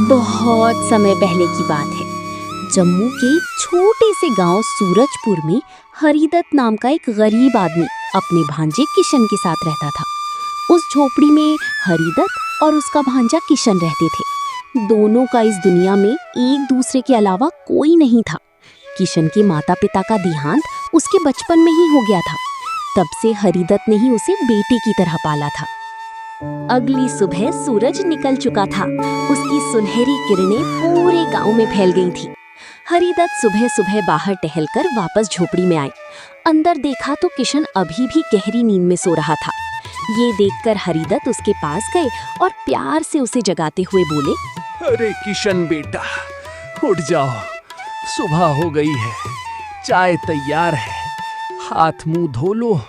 बहुत समय पहले की बात है। जम्मू के एक छोटे से गांव सूरजपुर में हरिदत्त नाम का एक गरीब आदमी अपने भांजे किशन के साथ रहता था। उस झोपड़ी में हरिदत्त और उसका भांजा किशन रहते थे। दोनों का इस दुनिया में एक दूसरे के अलावा कोई नहीं था। किशन के माता पिता का देहांत उसके बचपन में ही हो गया था। तब से हरिदत्त ने ही उसे बेटे की तरह पाला था। अगली सुबह सूरज निकल चुका था। उसकी सुनहरी किरणें पूरे गांव में फैल गई थी। हरिदत्त सुबह सुबह बाहर टहलकर वापस झोपड़ी में आए। अंदर देखा तो किशन अभी भी गहरी नींद में सो रहा था। ये देखकर हरिदत्त उसके पास गए और प्यार से उसे जगाते हुए बोले, अरे किशन बेटा, उठ जाओ, सुबह हो गई है, चाय तैयार है, हाथ मुंह धो लो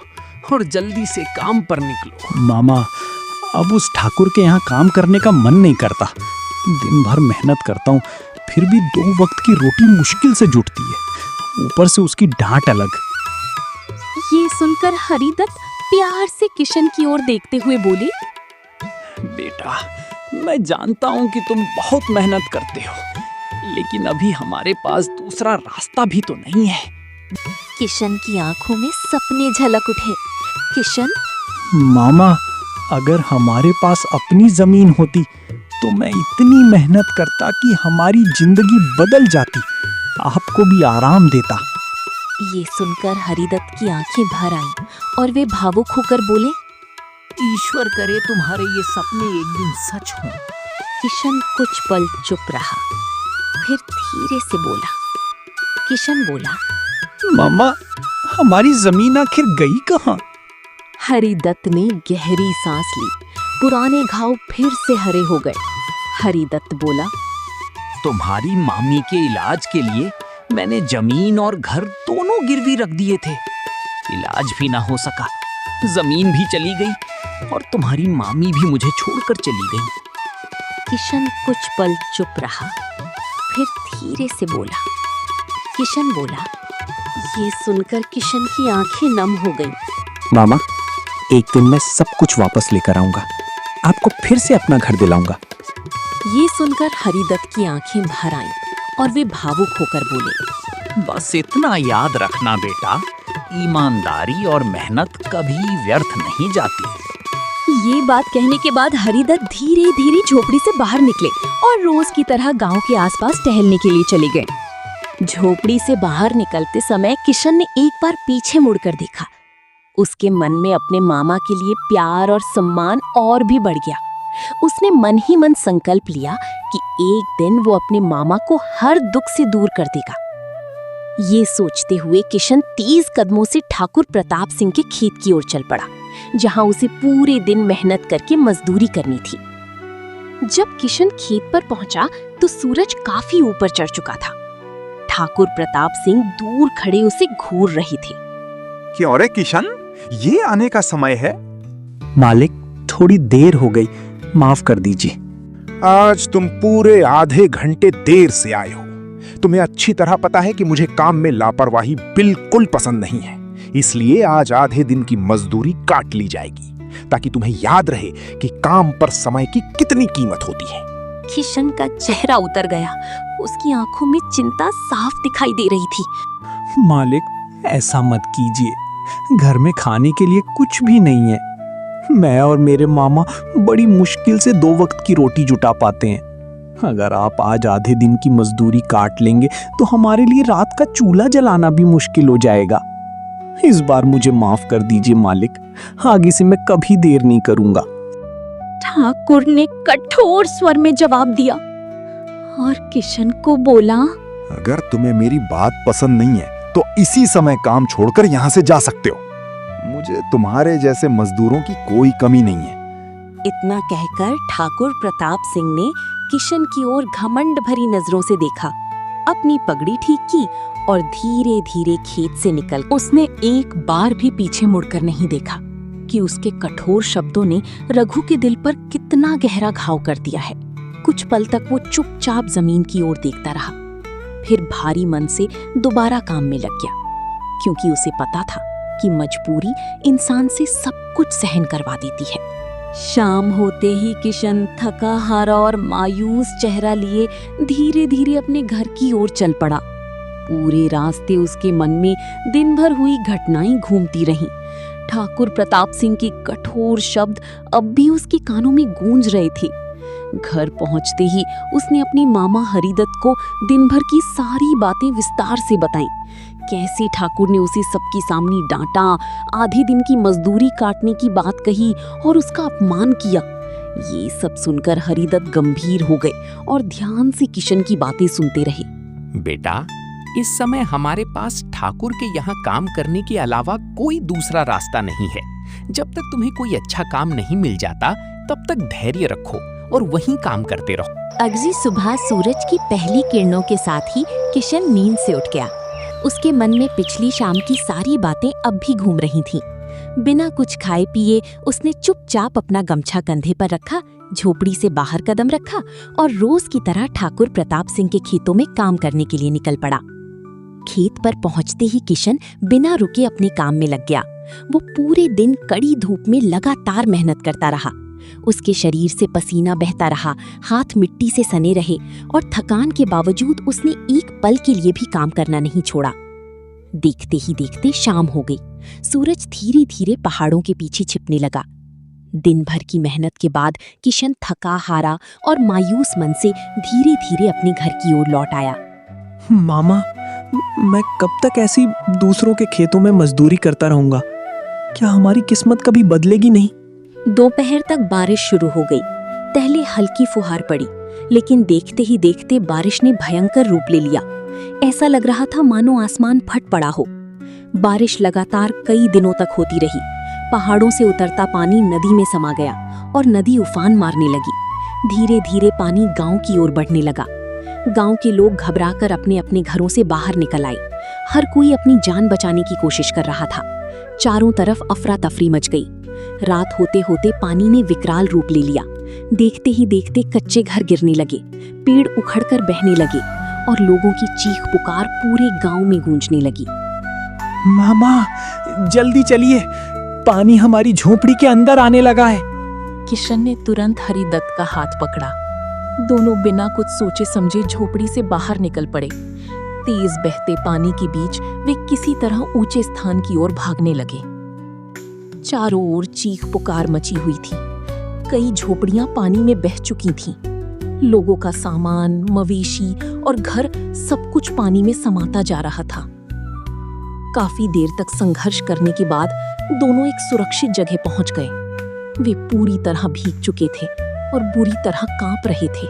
और जल्दी से काम पर निकलो। मामा, अब उस ठाकुर के यहाँ काम करने का मन नहीं करता। दिन भर मेहनत करता हूँ, फिर भी 2 वक्त की रोटी मुश्किल से जुटती है, ऊपर से उसकी डांट अलग। ये सुनकर हरिदत्त प्यार से किशन की ओर देखते हुए बोले, बेटा, मैं जानता हूँ कि तुम बहुत मेहनत करते हो, लेकिन अभी हमारे पास दूसरा रास्ता भी तो नहीं है। किशन की आंखों में सपने झलक उठे। किशन, मामा, अगर हमारे पास अपनी जमीन होती तो मैं इतनी मेहनत करता कि हमारी जिंदगी बदल जाती, आपको भी आराम देता। ये सुनकर हरिदत्त की आंखें भर आईं और वे भावुक होकर बोले, ईश्वर करे तुम्हारे ये सपने एक दिन सच हों। किशन कुछ पल चुप रहा, फिर धीरे से बोला। किशन बोला, मामा, हमारी जमीन आखिर गई कहाँ? हरिदत्त ने गहरी सांस ली। पुराने घाव फिर से हरे हो गए। हरिदत्त बोला, तुम्हारी मामी के इलाज के लिए मैंने जमीन और घर दोनों गिरवी रख दिए थे। इलाज भी ना हो सका, जमीन भी चली गई और तुम्हारी मामी भी मुझे छोड़कर चली गई। किशन कुछ पल चुप रहा, फिर धीरे से बोला। किशन बोला। ये सुनकर किशन की आंखें नम हो गईं। मामा, एक दिन मैं सब कुछ वापस लेकर आऊंगा, आपको फिर से अपना घर दिलाऊंगा। ये सुनकर हरिदत्त की आंखें भर आईं और वे भावुक होकर बोले, बस इतना याद रखना बेटा, ईमानदारी और मेहनत कभी व्यर्थ नहीं जाती। ये बात कहने के बाद हरिदत्त धीरे धीरे झोपड़ी से बाहर निकले और रोज की तरह गांव के आसपास टहलने के लिए चले गए। झोपड़ी से बाहर निकलते समय किशन ने एक बार पीछे मुड़कर देखा। उसके मन में अपने मामा के लिए प्यार और सम्मान और भी बढ़ गया। उसने मन ही मन संकल्प लिया कि एक दिन वो अपने मामा को हर दुख से दूर कर देगा। ये सोचते हुए किशन 30 कदमों से ठाकुर प्रताप सिंह के खेत की ओर चल पड़ा, जहां उसे पूरे दिन मेहनत करके मजदूरी करनी थी। जब किशन खेत पर पहुंचा तो सूरज काफी ऊपर चढ़ चुका था। ठाकुर प्रताप सिंह दूर खड़े उसे घूर रहे थे। क्यों रे किशन, ये आने का समय है? मालिक, थोड़ी देर हो गई, माफ कर दीजिए। आज तुम पूरे आधे घंटे देर से आए हो। तुम्हें अच्छी तरह पता है कि मुझे काम में लापरवाही बिल्कुल पसंद नहीं है, इसलिए आज आधे दिन की मजदूरी काट ली जाएगी, ताकि तुम्हें याद रहे कि काम पर समय की कितनी कीमत होती है। किशन का चेहरा उतर गया। उसकी आंखों में चिंता साफ दिखाई दे रही थी। मालिक, ऐसा मत कीजिए, घर में खाने के लिए कुछ भी नहीं है। मैं और मेरे मामा बड़ी मुश्किल से 2 वक्त की रोटी जुटा पाते हैं। अगर आप आज आधे दिन की मजदूरी काट लेंगे तो हमारे लिए रात का चूल्हा जलाना भी मुश्किल हो जाएगा। इस बार मुझे माफ कर दीजिए मालिक, आगे से मैं कभी देर नहीं करूंगा। ठाकुर ने कठोर स्वर में जवाब दिया और किशन को बोला, अगर तुम्हें मेरी बात पसंद नहीं है तो इसी समय काम छोड़कर यहाँ से जा सकते हो। मुझे तुम्हारे जैसे मजदूरों की कोई कमी नहीं है। इतना कहकर ठाकुर प्रताप सिंह ने किशन की ओर घमंड भरी नजरों से देखा, अपनी पगड़ी ठीक की और धीरे धीरे खेत से निकल उसने एक बार भी पीछे मुड़कर नहीं देखा कि उसके कठोर शब्दों ने रघु के दिल पर कितना गहरा घाव कर दिया है। कुछ पल तक वो चुपचाप जमीन की ओर देखता रहा, फिर भारी मन से दोबारा काम में लग गया, क्योंकि उसे पता था कि मजबूरी इंसान से सब कुछ सहन करवा देती है। शाम होते ही किशन थका हारा और मायूस चेहरा लिए धीरे धीरे अपने घर की ओर चल पड़ा। पूरे रास्ते उसके मन में दिन भर हुई घटनाएं घूमती रहीं। ठाकुर प्रताप सिंह के कठोर शब्द अब भी उसके कानों में गूंज रहे थे। घर पहुंचते ही उसने अपने मामा हरिदत्त को दिन भर की सारी बातें विस्तार से बताईं। कैसे ठाकुर ने उसे सबके सामने डांटा, आधे दिन की मजदूरी काटने की बात कही और उसका अपमान किया। ये सब सुनकर हरिदत्त गंभीर हो गए और ध्यान से किशन की बातें सुनते रहे। बेटा, इस समय हमारे पास ठाकुर के यहाँ काम करने के अलावा कोई दूसरा रास्ता नहीं है। जब तक तुम्हें कोई अच्छा काम नहीं मिल जाता तब तक धैर्य रखो और वहीं काम करते रहो। अगली सुबह सूरज की पहली किरणों के साथ ही किशन नींद से उठ गया। उसके मन में पिछली शाम की सारी बातें अब भी घूम रही थीं। बिना कुछ खाए पिए उसने चुपचाप अपना गमछा कंधे पर रखा, झोपड़ी से बाहर कदम रखा और रोज की तरह ठाकुर प्रताप सिंह के खेतों में काम करने के लिए निकल पड़ा। खेत पर पहुंचते ही किशन बिना रुके अपने काम में लग गया। वो पूरे दिन कड़ी धूप में लगातार मेहनत करता रहा। उसके शरीर से पसीना बहता रहा, हाथ मिट्टी से सने रहे और थकान के बावजूद उसने एक पल के लिए भी काम करना नहीं छोड़ा। देखते ही देखते शाम हो गई। सूरज धीरे धीरे पहाड़ों के पीछे छिपने लगा। दिन भर की मेहनत के बाद किशन थका हारा और मायूस मन से धीरे धीरे अपने घर की ओर लौट आया। मामा, मैं कब तक ऐसी दूसरों के खेतों में मजदूरी करता रहूंगा? क्या हमारी किस्मत कभी बदलेगी नहीं? दोपहर तक बारिश शुरू हो गई। पहले हल्की फुहार पड़ी, लेकिन देखते ही देखते बारिश ने भयंकर रूप ले लिया। ऐसा लग रहा था मानो आसमान फट पड़ा हो। बारिश लगातार कई दिनों तक होती रही। पहाड़ों से उतरता पानी नदी में समा गया और नदी उफान मारने लगी। धीरे धीरे पानी गांव की ओर बढ़ने लगा। गांव के लोग घबराकर अपने अपने घरों से बाहर निकल आए। हर कोई अपनी जान बचाने की कोशिश कर रहा था। चारों तरफ अफरा तफरी मच गई। रात होते होते पानी ने विकराल रूप ले लिया। देखते ही देखते कच्चे घर गिरने लगे, पेड़ उखड़कर बहने लगे और लोगों की चीख पुकार पूरे गांव में गूंजने लगी। मामा, जल्दी चलिए, पानी हमारी झोपड़ी के अंदर आने लगा है। किशन ने तुरंत हरिदत्त का हाथ पकड़ा। दोनों बिना कुछ सोचे समझे झोपड़ी से बाहर निकल पड़े। तेज बहते पानी के बीच वे किसी तरह ऊंचे स्थान की ओर भागने लगे। चारों ओर चीख पुकार मची हुई थी। कई झोपड़ियां पानी में बह चुकी थीं। लोगों का सामान, मवेशी और घर सब कुछ पानी में समाता जा रहा था। काफी देर तक संघर्ष करने के बाद दोनों एक सुरक्षित जगह पहुंच गए। वे पूरी तरह भीग चुके थे और बुरी तरह कांप रहे थे।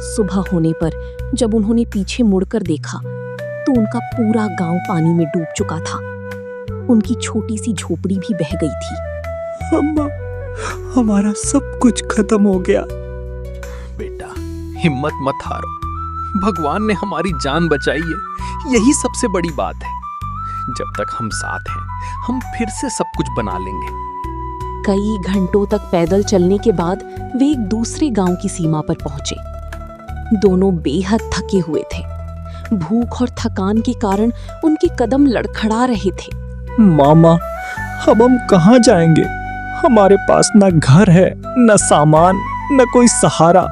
सुबह होने पर जब उन्होंने पीछे मुड़कर देखा तो उनका पूरा गांव पानी में डूब चुका था। उनकी छोटी सी झोपड़ी भी बह गई थी। अम्मा, हमारा सब कुछ खत्म हो गया। बेटा, हिम्मत मत हारो। भगवान ने हमारी जान बचाई है, यही सबसे बड़ी बात है। जब तक हम साथ हैं, हम फिर से सब कुछ बना लेंगे। कई घंटों तक पैदल चलने के बाद वे एक दूसरे गांव की सीमा पर पहुंचे। दोनों बेहद थके हुए थे। भूख और थकान के कारण उनके कदम लड़खड़ा रहे थे। मामा, अब हम कहाँ जाएंगे? हमारे पास न घर है, न सामान, न कोई सहारा।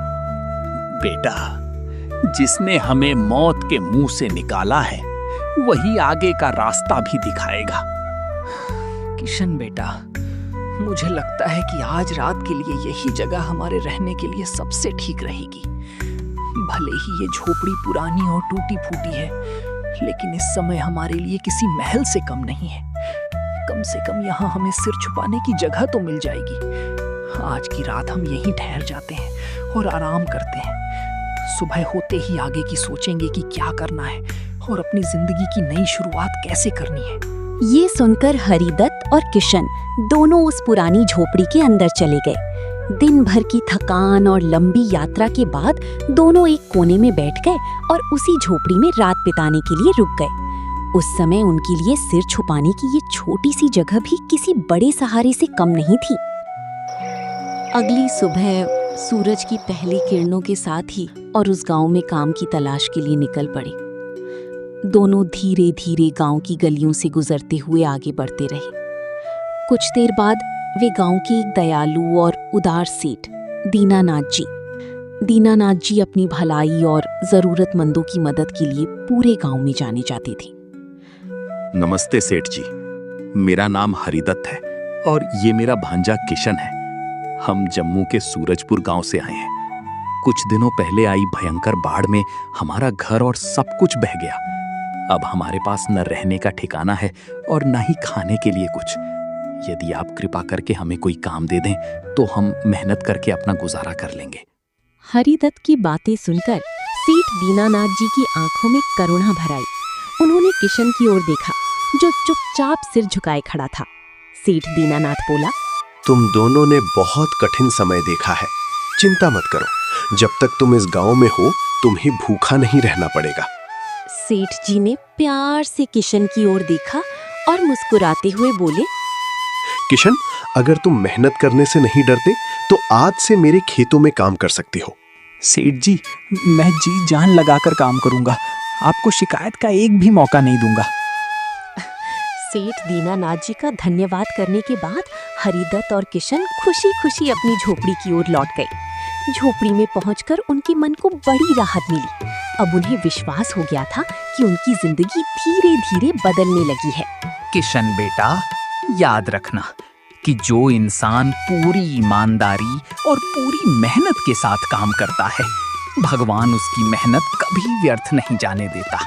बेटा, जिसने हमें मौत के मुंह से निकाला है वही आगे का रास्ता भी दिखाएगा। किशन बेटा, मुझे लगता है कि आज रात के लिए यही जगह हमारे रहने के लिए सबसे ठीक रहेगी। भले ही ये झोपड़ी पुरानी और टूटी फूटी है, लेकिन इस समय हमारे लिए किसी महल से कम नहीं है। कम से कम यहाँ हमें सिर छुपाने की जगह तो मिल जाएगी। आज की रात हम यहीं ठहर जाते हैं और आराम करते हैं। सुबह होते ही आगे की सोचेंगे कि क्या करना है और अपनी जिंदगी की नई शुरुआत कैसे करनी है। ये सुनकर हरिदत्त और किशन दोनों उस पुरानी झोपड़ी के अंदर चले गए। दिन भर की थकान और लंबी यात्रा के बाद दोनों एक कोने में बैठ गए और उसी झोपड़ी में रात बिताने के लिए रुक गए। उस समय उनके लिए सिर छुपाने की ये छोटी सी जगह भी किसी बड़े सहारे से कम नहीं थी। अगली सुबह सूरज की पहली किरणों के साथ ही और उस गांव में काम की तलाश के लिए निकल पड़े। दोनों धीरे धीरे गांव की गलियों से गुजरते हुए आगे बढ़ते रहे। कुछ देर बाद वे गांव के एक दयालु और उदार सेठ दीनानाथ जी। दीनानाथ जी अपनी भलाई और जरूरतमंदों की मदद के लिए पूरे गांव में जाने जाते थे। नमस्ते सेठ जी, मेरा नाम हरिदत्त है और ये मेरा भांजा किशन है। हम जम्मू के सूरजपुर गांव से आए हैं। कुछ दिनों पहले आई भयंकर बाढ़ में हमारा घर और सब कुछ बह गया। अब हमारे पास न रहने का ठिकाना है और न ही खाने के लिए कुछ। यदि आप कृपा करके हमें कोई काम दे दें तो हम मेहनत करके अपना गुजारा कर लेंगे। हरिदत्त की बातें सुनकर सेठ दीनानाथ जी की आंखों में करुणा भर आई। उन्होंने किशन की ओर देखा जो चुपचाप सिर झुकाए खड़ा था। सेठ दीनानाथ बोला, तुम दोनों ने बहुत कठिन समय देखा है। चिंता मत करो, जब तक तुम इस गांव में हो तुम्हें भूखा नहीं रहना पड़ेगा। सेठ जी ने प्यार से किशन की ओर देखा और मुस्कुराते हुए बोले, किशन, अगर तुम मेहनत करने से नहीं डरते तो आज से मेरे खेतों में काम कर सकते हो। सेठ जी, मैं जी जान लगाकर काम करूंगा। आपको शिकायत का एक भी मौका नहीं दूंगा। सेठ दीनानाथ जी का धन्यवाद करने के बाद हरिदत्त और किशन खुशी खुशी अपनी झोपड़ी की ओर लौट गए। झोपड़ी में पहुंचकर उनके मन को बड़ी राहत मिली। अब उन्हें विश्वास हो गया था कि उनकी जिंदगी धीरे धीरे बदलने लगी है। किशन बेटा, याद रखना कि जो इंसान पूरी ईमानदारी और पूरी मेहनत के साथ काम करता है, भगवान उसकी मेहनत कभी व्यर्थ नहीं जाने देता।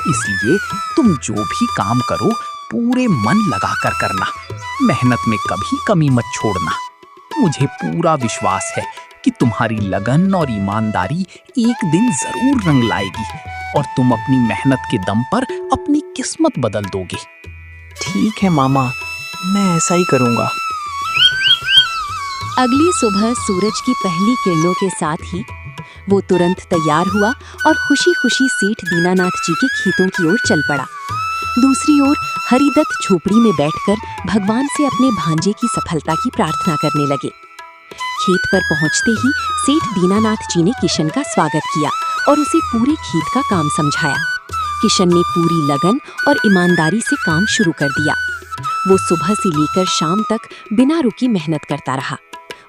इसलिए तुम जो भी काम करो पूरे मन लगाकर करना, मेहनत में कभी कमी मत छोड़ना। मुझे पूरा विश्वास है कि तुम्हारी लगन और ईमानदारी एक दिन जरूर रंग लाएगी और तुम अपनी मेहनत के दम पर अपनी किस्मत बदल दोगे। ठीक है मामा, मैं ऐसा ही करूंगा। अगली सुबह सूरज की पहली किरणों के साथ ही वो तुरंत तैयार हुआ और खुशी खुशी सेठ दीनानाथ जी के खेतों की ओर चल पड़ा। दूसरी ओर हरिदत्त झोपड़ी में बैठकर भगवान से अपने भांजे की सफलता की प्रार्थना करने लगे। खेत पर पहुंचते ही सेठ दीनानाथ जी ने किशन का स्वागत किया और उसे पूरे खेत का काम समझाया। किशन ने पूरी लगन और ईमानदारी से काम शुरू कर दिया। वो सुबह से लेकर शाम तक बिना रुकी मेहनत करता रहा।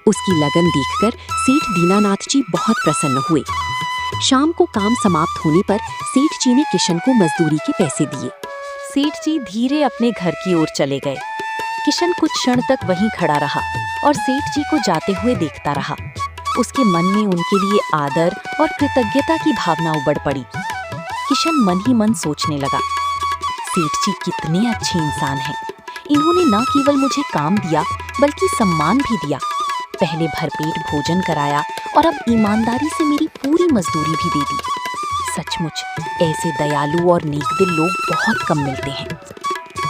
उसकी लगन देखकर सेठ दीनानाथ जी बहुत प्रसन्न हुए। शाम को काम समाप्त होने पर सेठ जी ने किशन को मजदूरी के पैसे दिए। सेठ जी धीरे अपने घर की ओर चले गए। किशन कुछ क्षण तक वहीं खड़ा रहा और सेठ जी को जाते हुए देखता रहा। उसके मन में उनके लिए आदर और कृतज्ञता की भावना उबड़ पड़ी। किशन मन ही मन सोचने लगा, सेठ जी कितने अच्छे इंसान हैं। इन्होंने न केवल मुझे काम दिया बल्कि सम्मान भी दिया। पहले भरपेट भोजन कराया और अब ईमानदारी से मेरी पूरी मजदूरी भी दे दी। सचमुच ऐसे दयालु और नेकदिल लोग बहुत कम मिलते हैं।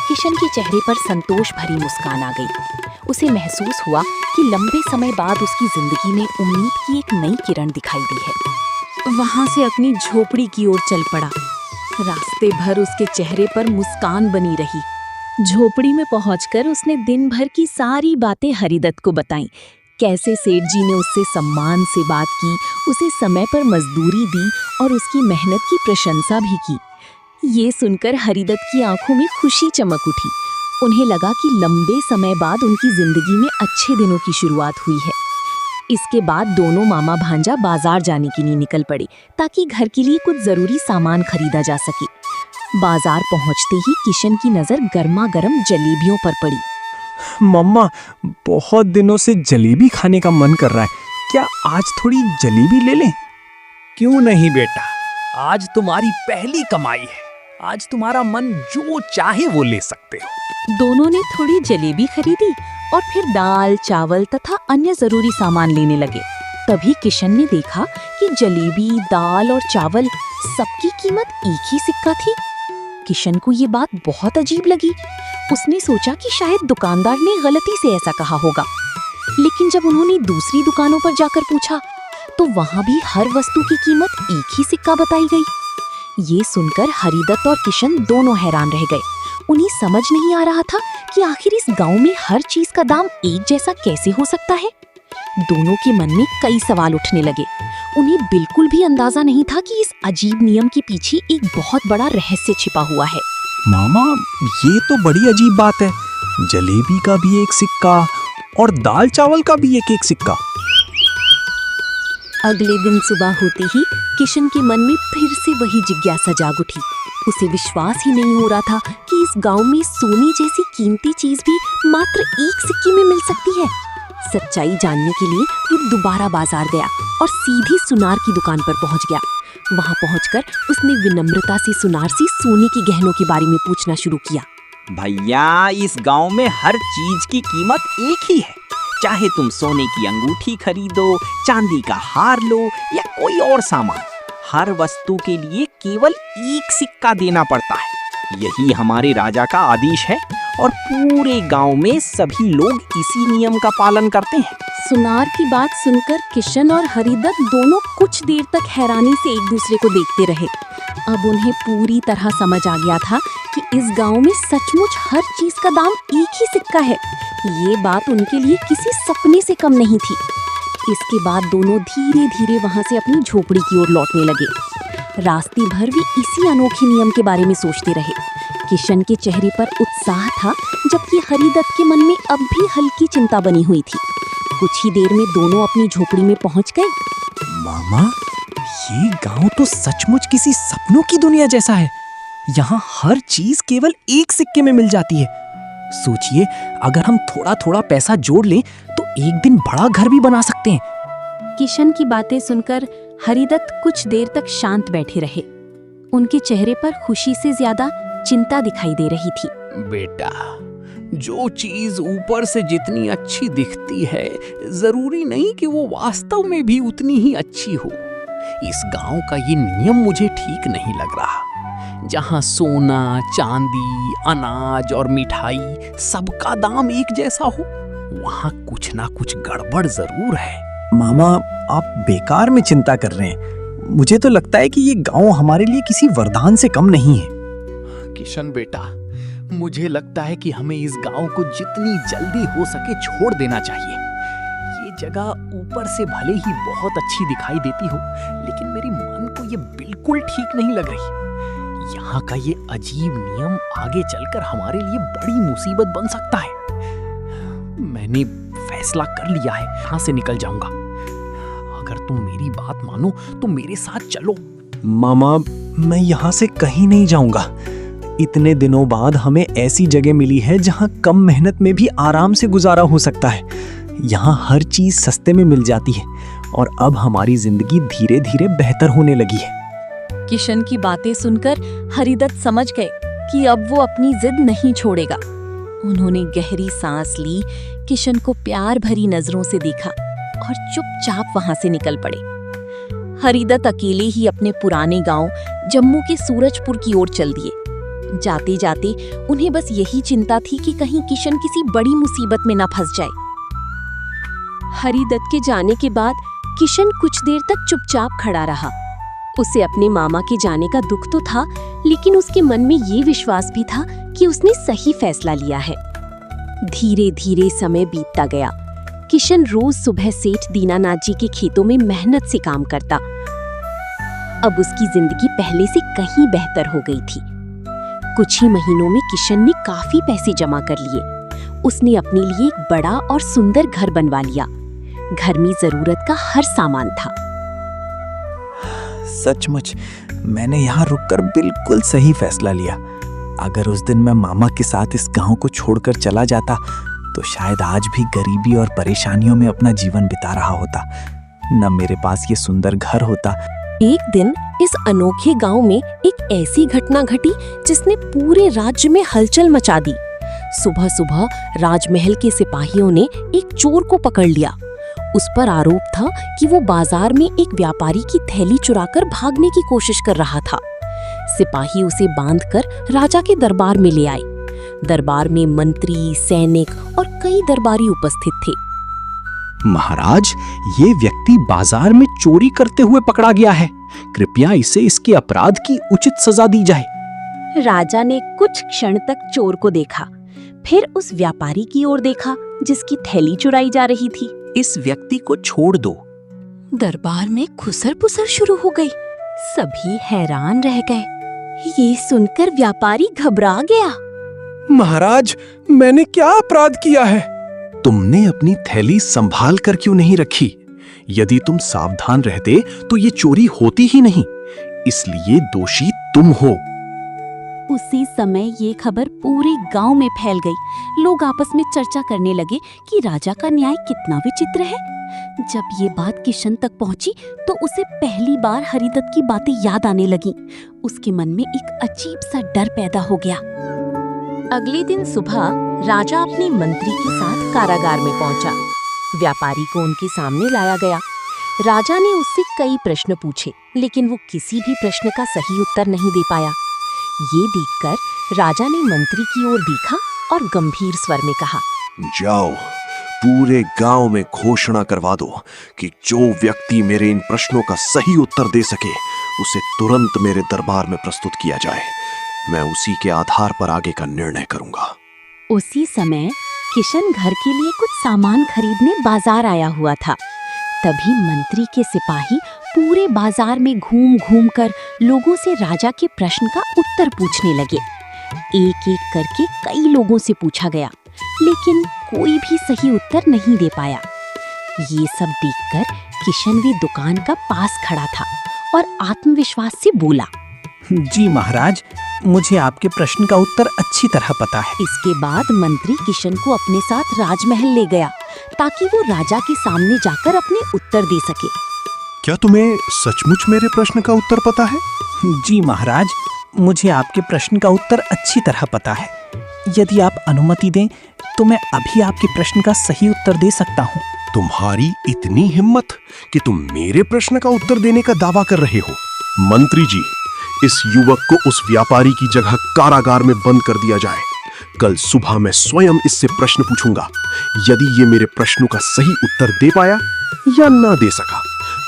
किशन के चेहरे पर संतोष भरी मुस्कान आ गई। उसे महसूस हुआ कि लंबे समय बाद उसकी जिंदगी में उम्मीद की एक नई किरण दिखाई दी है। वहां से अपनी झोपड़ी की ओर चल पड़ा। रास्ते भर उसके चेहरे पर मुस्कान बनी रही। झोपड़ी में पहुंचकर उसने दिन भर की सारी बातें हरिदत्त को बताईं। कैसे सेठ जी ने उससे सम्मान से बात की, उसे समय पर मजदूरी दी और उसकी मेहनत की प्रशंसा भी की। ये सुनकर हरिदत्त की आंखों में खुशी चमक उठी। उन्हें लगा कि लंबे समय बाद उनकी जिंदगी में अच्छे दिनों की शुरुआत हुई है। इसके बाद दोनों मामा भांजा बाजार जाने के लिए निकल पड़े ताकि घर के लिए कुछ जरूरी सामान खरीदा जा सके। बाजार पहुंचते ही किशन की नजर गर्मा गर्म जलेबियों पर पड़ी। मम्मा, बहुत दिनों से जलेबी खाने का मन कर रहा है। क्या आज थोड़ी जलेबी ले लें? क्यों नहीं बेटा, आज तुम्हारी पहली कमाई है। आज तुम्हारा मन जो चाहे वो ले सकते हो। दोनों ने थोड़ी जलेबी खरीदी और फिर दाल, चावल तथा अन्य जरूरी सामान लेने लगे। तभी किशन ने देखा कि जलेबी, दाल और चावल सबकी कीमत एक ही सिक्का थी। किशन को ये बात बहुत अजीब लगी। उसने सोचा कि शायद दुकानदार ने गलती से ऐसा कहा होगा। लेकिन जब उन्होंने दूसरी दुकानों पर जाकर पूछा तो वहां भी हर वस्तु की कीमत एक ही सिक्का बताई गई। ये सुनकर हरिदत्त और किशन दोनों हैरान रह गए। उन्हें समझ नहीं आ रहा था कि आखिर इस गांव में हर चीज का दाम एक जैसा कैसे हो सकता है। दोनों के मन में कई सवाल उठने लगे। उन्हें बिल्कुल भी अंदाजा नहीं था कि इस अजीब नियम के पीछे एक बहुत बड़ा रहस्य छिपा हुआ है। मामा, ये तो बड़ी अजीब बात है। जलेबी का भी एक सिक्का और दाल चावल का भी एक एक सिक्का। अगले दिन सुबह होते ही किशन के मन में फिर से वही जिज्ञासा जाग उठी। उसे विश्वास ही नहीं हो रहा था कि इस गांव में सोने जैसी कीमती चीज भी मात्र एक सिक्के में मिल सकती है। सच्चाई जानने के लिए वो दोबारा बाजार गया और सीधे सुनार की दुकान पर पहुंच गया। वहां पहुंचकर उसने विनम्रता से सुनार से सोने के गहनों के बारे में पूछना शुरू किया। भैया, इस गांव में हर चीज की कीमत एक ही है। चाहे तुम सोने की अंगूठी खरीदो, चांदी का हार लो या कोई और सामान, हर वस्तु के लिए केवल एक सिक्का देना पड़ता है। यही हमारे राजा का आदेश है और पूरे गांव में सभी लोग इसी नियम का पालन करते हैं। सुनार की बात सुनकर किशन और हरिदत्त दोनों कुछ देर तक हैरानी से एक दूसरे को देखते रहे। अब उन्हें पूरी तरह समझ आ गया था कि इस गांव में सचमुच हर चीज का दाम एक ही सिक्का है। ये बात उनके लिए किसी सपने से कम नहीं थी। इसके बाद दोनों धीरे धीरे वहां से अपनी झोपड़ी की ओर लौटने लगे। रास्ते भर भी इसी अनोखे नियम के बारे में सोचते रहे। किशन के चेहरे पर उत्साह था, जबकि हरिदत्त के मन में अब भी हल्की चिंता बनी हुई थी। कुछ ही देर में दोनों अपनी झोपड़ी में पहुंच गए। मामा, ये गांव तो सचमुच किसी सपनों की दुनिया जैसा है। यहाँ हर चीज केवल एक सिक्के में मिल जाती है। सोचिए, अगर हम थोड़ा थोड़ा पैसा जोड़ लें तो एक दिन बड़ा घर भी बना सकते हैं। किशन की बातें सुनकर हरिदत्त कुछ देर तक शांत बैठे रहे। उनके चेहरे पर खुशी से ज्यादा चिंता दिखाई दे रही थी। बेटा, जो चीज ऊपर से जितनी अच्छी दिखती है, जरूरी नहीं कि वो वास्तव में भी उतनी ही अच्छी हो। इस गांव का ये नियम मुझे ठीक नहीं लग रहा। जहां सोना, चांदी, अनाज और मिठाई सबका दाम एक जैसा हो, वहां कुछ ना कुछ गड़बड़ जरूर है। मामा, आप बेकार में चिंता कर रहे हैं। मुझे तो लगता है कि ये गांव हमारे लिए किसी वरदान से कम नहीं है। किशन बेटा, मुझे लगता है कि हमें इस गांव को जितनी जल्दी हो सके छोड़ देना चाहिए। ये जगह ऊपर से भले ही बहुत अच्छी दिखाई देती हो, लेकिन मेरे मन को ये बिल्कुल ठीक नहीं लग रही। यहाँ का ये अजीब नियम आगे चलकर हमारे लिए बड़ी मुसीबत बन सकता है। मैंने फैसला कर लिया है, यहाँ से निकल जाऊंगा। अगर तुम मेरी बात मानो तो मेरे साथ चलो। मामा, मैं यहाँ से कहीं नहीं जाऊंगा। इतने दिनों बाद हमें ऐसी जगह मिली है जहाँ कम मेहनत में भी आराम से गुजारा हो सकता है। यहाँ हर चीज सस्ते में मिल जाती है और अब हमारी जिंदगी धीरे धीरे बेहतर होने लगी है। किशन की बातें सुनकर हरिदत्त समझ गए कि अब वो अपनी जिद नहीं छोड़ेगा। उन्होंने गहरी सांस ली, किशन को प्यार भरी नजरों से देखा और चुपचाप वहां से निकल पड़े। हरिदत्त अकेले ही अपने पुराने गांव जम्मू के सूरजपुर की ओर चल दिए। जाते जाते उन्हें बस यही चिंता थी कि कहीं किशन किसी बड़ी मुसीबत में न फंस जाए। हरिदत्त के जाने के बाद किशन कुछ देर तक चुपचाप खड़ा रहा। उसे अपने मामा के जाने का दुख तो था, लेकिन उसके मन में ये विश्वास भी था कि उसने सही फैसला लिया है। धीरे धीरे समय बीतता गया। किशन रोज सुबह सेठ दीनानाथ जी के खेतों में मेहनत से काम करता। अब उसकी जिंदगी पहले से कहीं बेहतर हो गई थी। कुछ ही महीनों में किशन ने काफी पैसे जमा कर लिए। उसने अपने लिए एक बड़ा और सुंदर घर बनवा लिया। घर में जरूरत का हर सामान था। सचमुच मैंने यहाँ रुककर बिल्कुल सही फैसला लिया। अगर उस दिन मैं मामा के साथ इस गांव को छोड़कर चला जाता तो शायद आज भी गरीबी और परेशानियों में अपना जीवन बिता रहा होता। न मेरे पास ये सुंदर घर होता। एक दिन इस अनोखे गांव में एक ऐसी घटना घटी जिसने पूरे राज्य में हलचल मचा दी। सुबह सुबह राजमहल के सिपाहियों ने एक चोर को पकड़ लिया। उस पर आरोप था कि वो बाजार में एक व्यापारी की थैली चुराकर भागने की कोशिश कर रहा था। सिपाही उसे बांधकर राजा के दरबार में ले आए। दरबार में मंत्री, सैनिक और कई दरबारी उपस्थित थे। महाराज, ये व्यक्ति बाजार में चोरी करते हुए पकड़ा गया है। कृपया इसे इसके अपराध की उचित सजा दी जाए। राजा ने कुछ क्षण तक चोर को देखा, फिर उस व्यापारी की ओर देखा जिसकी थैली चुराई जा रही थी। इस व्यक्ति को छोड़ दो। दरबार में खुसर पुसर शुरू हो गई। सभी हैरान रह गए। ये सुनकर व्यापारी घबरा गया। महाराज, मैंने क्या अपराध किया है? तुमने अपनी थैली संभाल कर क्यों नहीं रखी? यदि तुम सावधान रहते तो ये चोरी होती ही नहीं, इसलिए दोषी तुम हो। उसी समय ये खबर पूरे गांव में फैल गई। लोग आपस में चर्चा करने लगे कि राजा का न्याय कितना विचित्र है। जब ये बात किशन तक पहुंची तो उसे पहली बार हरिदत्त की बातें याद आने लगी। उसके मन में एक अजीब सा डर पैदा हो गया। अगले दिन सुबह राजा अपने मंत्री के साथ कारागार में पहुंचा। व्यापारी को उनके सामने लाया गया। राजा ने उससे कई प्रश्न पूछे, लेकिन वो किसी भी प्रश्न का सही उत्तर नहीं दे पाया। ये देखकर राजा ने मंत्री की ओर देखा और गंभीर स्वर में कहा, जाओ, पूरे गांव में घोषणा करवा दो कि जो व्यक्ति मेरे इन प्रश्नों का सही उत्तर दे सके उसे तुरंत मेरे दरबार में प्रस्तुत किया जाए। मैं उसी के आधार पर आगे का निर्णय करूंगा। उसी समय किशन घर के लिए कुछ सामान खरीदने बाजार आया हुआ था। तभी मंत्री के सिपाही पूरे बाजार में घूम घूम कर लोगों से राजा के प्रश्न का उत्तर पूछने लगे। एक एक करके कई लोगों से पूछा गया, लेकिन कोई भी सही उत्तर नहीं दे पाया। ये सब देखकर किशन भी दुकान का पास खड़ा था और आत्मविश्वास से बोला, जी महाराज, मुझे आपके प्रश्न का उत्तर अच्छी तरह पता है। इसके बाद मंत्री किशन को अपने साथ राजमहल ले गया ताकि वो राजा के सामने जाकर अपने उत्तर दे सके। क्या तुम्हें सचमुच मेरे प्रश्न का उत्तर पता है? जी महाराज, मुझे आपके प्रश्न का उत्तर अच्छी तरह पता है। यदि आप अनुमति दें तो मैं अभी आपके प्रश्न का सही उत्तर दे सकता हूँ। तुम्हारी इतनी हिम्मत कि तुम मेरे प्रश्न का उत्तर देने का दावा कर रहे हो? मंत्री जी, इस युवक को उस व्यापारी की जगह कारागार में बंद कर दिया जाए। कल सुबह मैं स्वयं इससे प्रश्न पूछूंगा। यदि ये मेरे प्रश्नों का सही उत्तर दे पाया या ना दे सका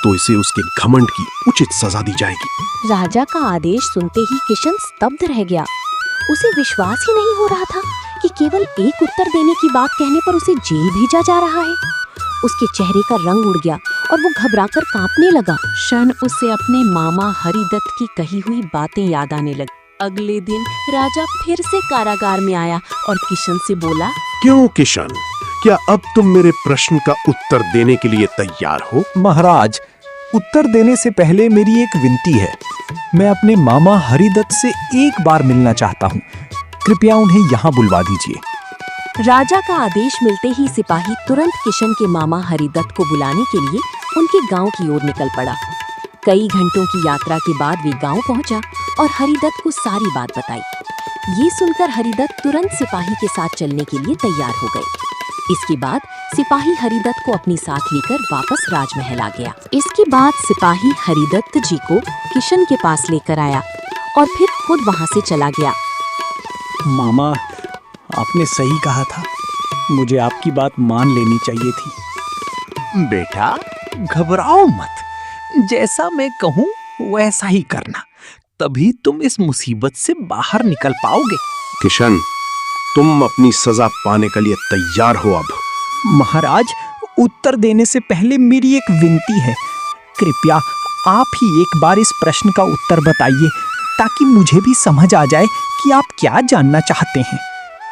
तो इसे उसके घमंड की उचित सजा दी जाएगी। राजा का आदेश सुनते ही किशन स्तब्ध रह गया। उसे विश्वास ही नहीं हो रहा था कि केवल एक उत्तर देने की बात कहने पर उसे जेल भेजा जा रहा है। उसके चेहरे का रंग उड़ गया और वो घबराकर कांपने लगा। क्षण उसे अपने मामा हरिदत्त की कही हुई बातें याद आने लगी। अगले दिन राजा फिर से कारागार में आया और किशन से बोला, क्यों किशन, क्या अब तुम मेरे प्रश्न का उत्तर देने के लिए तैयार हो? महाराज, उत्तर देने से पहले मेरी एक विनती है। मैं अपने मामा हरिदत्त से एक बार मिलना चाहता हूँ। कृपया उन्हें यहाँ बुलवा दीजिए। राजा का आदेश मिलते ही सिपाही तुरंत किशन के मामा हरिदत्त को बुलाने के लिए उनके गांव की ओर निकल पड़ा। कई घंटों की यात्रा के बाद वे गांव पहुंचा और हरिदत्त को सारी बात बताई। ये सुनकर हरिदत्त तुरंत सिपाही के साथ चलने के लिए तैयार हो गए। इसके बाद सिपाही हरिदत्त को अपनी साथ लेकर वापस राजमहल आ गया। इसके बाद सिपाही हरिदत्त जी को किशन के पास लेकर आया और फिर खुद वहां से चला गया। मामा, आपने सही कहा था। मुझे आपकी बात मान लेनी चाहिए थी। बेटा, घबराओ मत। जैसा मैं कहूँ वैसा ही करना, तभी तुम इस मुसीबत से बाहर निकल पाओगे। किशन, तुम अपनी सजा पाने के लिए तैयार हो अब? महाराज, उत्तर देने से पहले मेरी एक विनती है। कृपया आप ही एक बार इस प्रश्न का उत्तर बताइए ताकि मुझे भी समझ आ जाए कि आप क्या जानना चाहते हैं।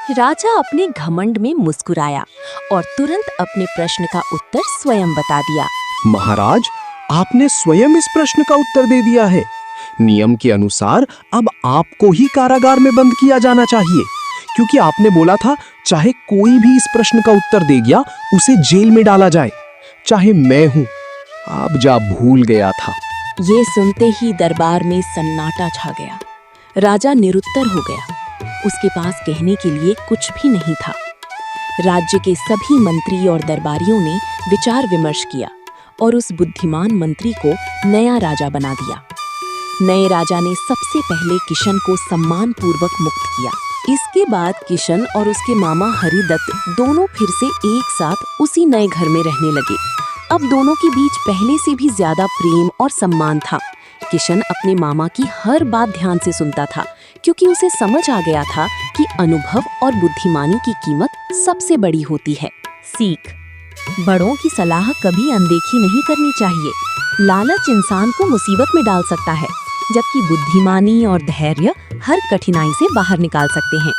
राजा अपने घमंड में मुस्कुराया और तुरंत अपने प्रश्न का उत्तर स्वयं बता दिया। महाराज, आपने स्वयं इस प्रश्न का उत्तर दे दिया है। नियम के अनुसार अब आपको ही कारागार में बंद किया जाना चाहिए, क्योंकि आपने बोला था चाहे कोई भी इस प्रश्न का उत्तर दे गया उसे जेल में डाला जाए, चाहे मैं हूं। आप जा भूल गया था। ये सुनते ही दरबार में सन्नाटा छा गया। राजा निरुत्तर हो गया। उसके पास कहने के लिए कुछ भी नहीं था। राज्य के सभी मंत्री और दरबारियों ने विचार विमर्श किया और उस बुद्धिमान मंत्री को नया राजा बना दिया। नए राजा ने सबसे पहले किशन को सम्मान पूर्वक मुक्त किया। इसके बाद किशन और उसके मामा हरिदत्त दोनों फिर से एक साथ उसी नए घर में रहने लगे। अब दोनों के बीच पहले से भी ज्यादा प्रेम और सम्मान था। किशन अपने मामा की हर बात ध्यान से सुनता था, क्योंकि उसे समझ आ गया था कि अनुभव और बुद्धिमानी की कीमत सबसे बड़ी होती है। सीख: बड़ों की सलाह कभी अनदेखी नहीं करनी चाहिए। लालच इंसान को मुसीबत में डाल सकता है, जबकि बुद्धिमानी और धैर्य हर कठिनाई से बाहर निकाल सकते हैं।